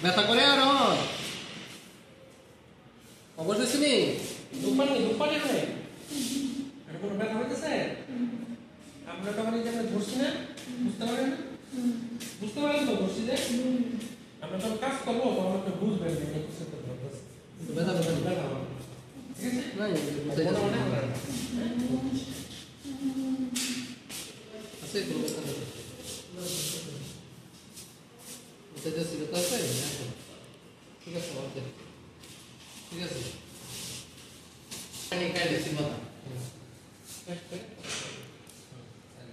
ব্যথা করে আর অবশ্যই শুনি দুপানি হয় আর কোনো ব্যথা হইতেছে আমরা তখন এই যে আমরা ধরছি না বুঝতে পারেন না বুঝতে পারেন তো ধরছি যে আমরা যখন কাজ করবো তখন আপনি বুঝবেন যে এই কিছু ব্যথা ব্যথা হবে ঠিক আছে না মনে হয় আছে কোনো ব্যথা নেই এটা ছিল তো আছে ঠিক আছে ওকে ঠিক আছে পানি খাই দিছি মাথা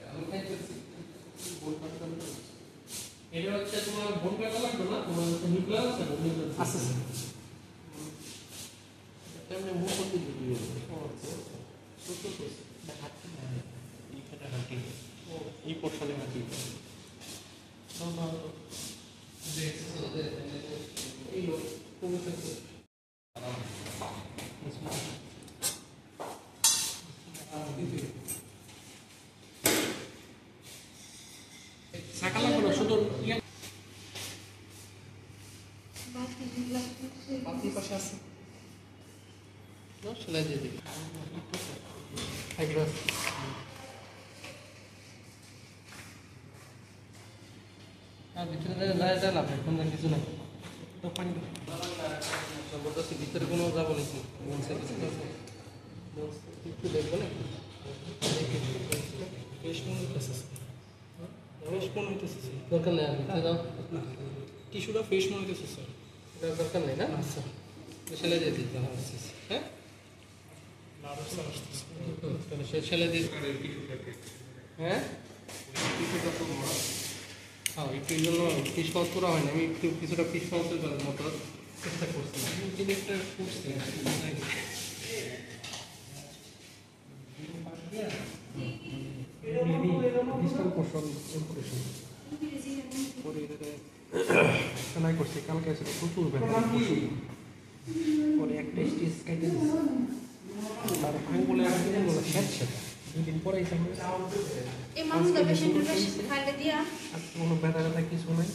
আমি খাইতেছি বোন কাটা এটা হচ্ছে তোমার বোন কাটা লাগবে না তোমার নিউক্লিয়াস আছে নিউক্লিয়াস আছে তেমনি মুখ করতে দিবি ছোট ছোট হাঁটি না এইখানে হাঁটি ও এই পোর্শনে হাঁটি না এই লোক কমিতে সাকালা কোনো শুধু বাতি পাশে আছে না সেলাই দিয়ে দিবি আর ভিতরে লাইট লাভ কোনো কিছু নাই তো পানি বলতেছি ভিতরে কোনো যাবো নাকি বলছে কিছু একটু দেখবো না দরকার নেই টিস্যুটা ফ্রেশ মনে হইতেছে স্যার এটা দরকার নেই না আচ্ছা সেলাই দিয়ে দিতে হ্যাঁ তাহলে সে সেলাই দিয়ে হ্যাঁ হ্যাঁ একটু এই জন্য ফিশ মাউস করা হয় না আমি একটু কিছুটা ফিশ মাউসের মতো চেষ্টা করছি জিনিসটা করছি সেলাই করছি কালকে ছিল প্রচুর ব্যথা পরে একটা স্টিচ কেটে দিচ্ছে তার আঙ্গুলে আঙ্গুলে খেটছে দুদিন পরে কোনো ব্যথা ব্যথা কিছু নাই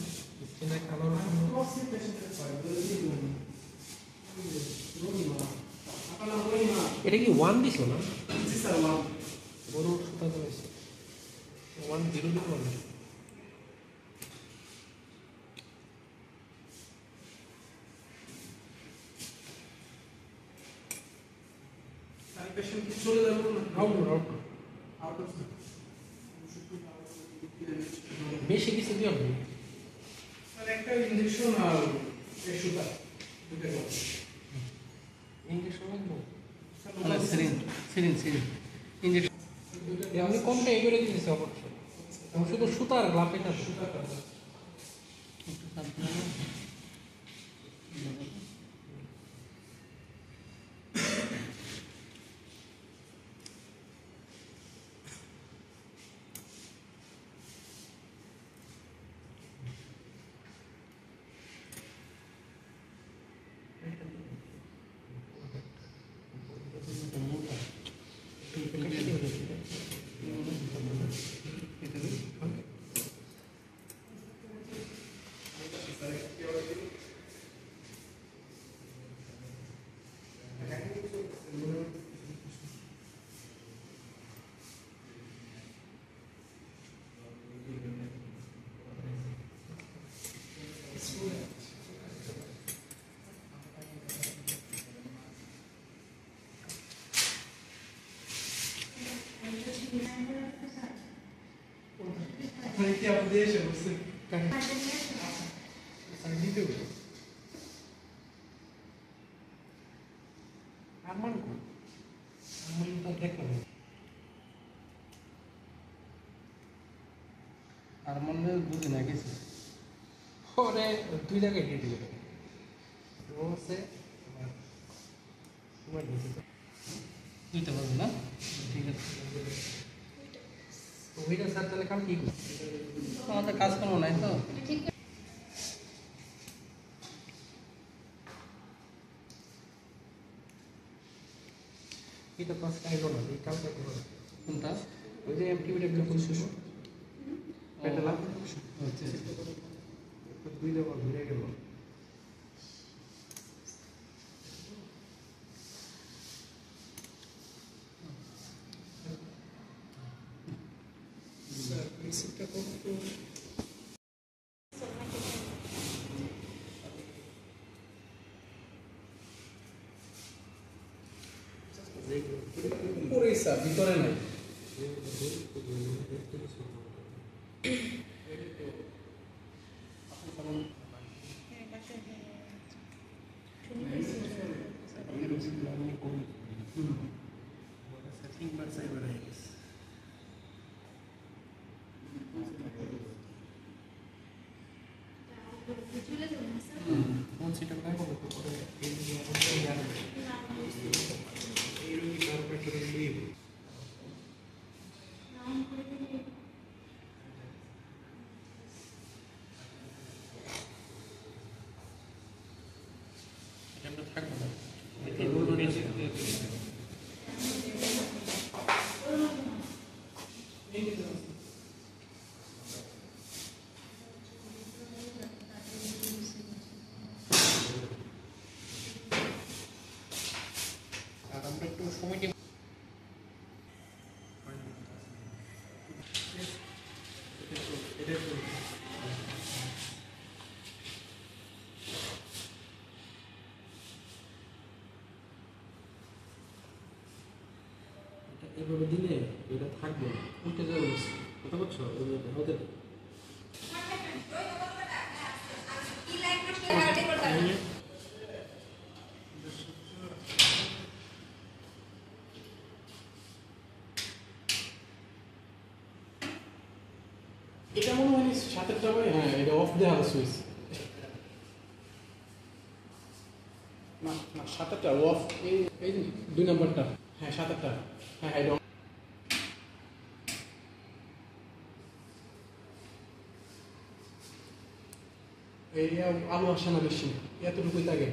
কালো এটা কি 1 দিছ না গরুর সুতা ধরেছে 1 0 দিন বলে পেশেন্ট কি চলে যাবে না আউট বেশি কিছু দিও না আর একটা ইনজেকশন আর এই সুতা দুটো ইনজেকশন লাগবে মানে সিরিঞ্জ ইনজেকশন আমি কোনটা এই করে দিয়েছি অবশ্যই আমি শুধু সুতার গ্লাভ এটা সুতা কি আপনি দেশে বসে আমি দিতে আরমান কো আমি তো দেখলাম আরমানে বুঝি না কিছু পরে দুই জায়গায় দিয়ে দিবে রোসে তোমার দিতে দুইটা বাজে না ঠিক আছে ওইটা স্যার তাহলে কাল কি করবে আমাদের কাজকর্ম নাই তো এটা তো আজকে আইলো না এই কালকে করো কোনটা ওই যে অ্যাক্টিভিটি গুলো করছিস পেটে লাভ হচ্ছে দুই দেওয়া ঘুরে গেল মিক্সিটা করতে উপরে স্যার ভিতরে নাই এভাবে দিলে এটা থাকবে না, উল্টে যাবে, কথা বলছো? ওদের এটা মনে হয় সাতের যাবে। হ্যাঁ, এটা অফ দেওয়া হবে সুইচ। না না, সাতেরটা অফ। এই 2 নাম্বারটা। হ্যাঁ, সাতেরটা। হ্যাঁ হ্যাঁ, এটা এই আলো আসে না বেশি, এতটুকুই থাকে।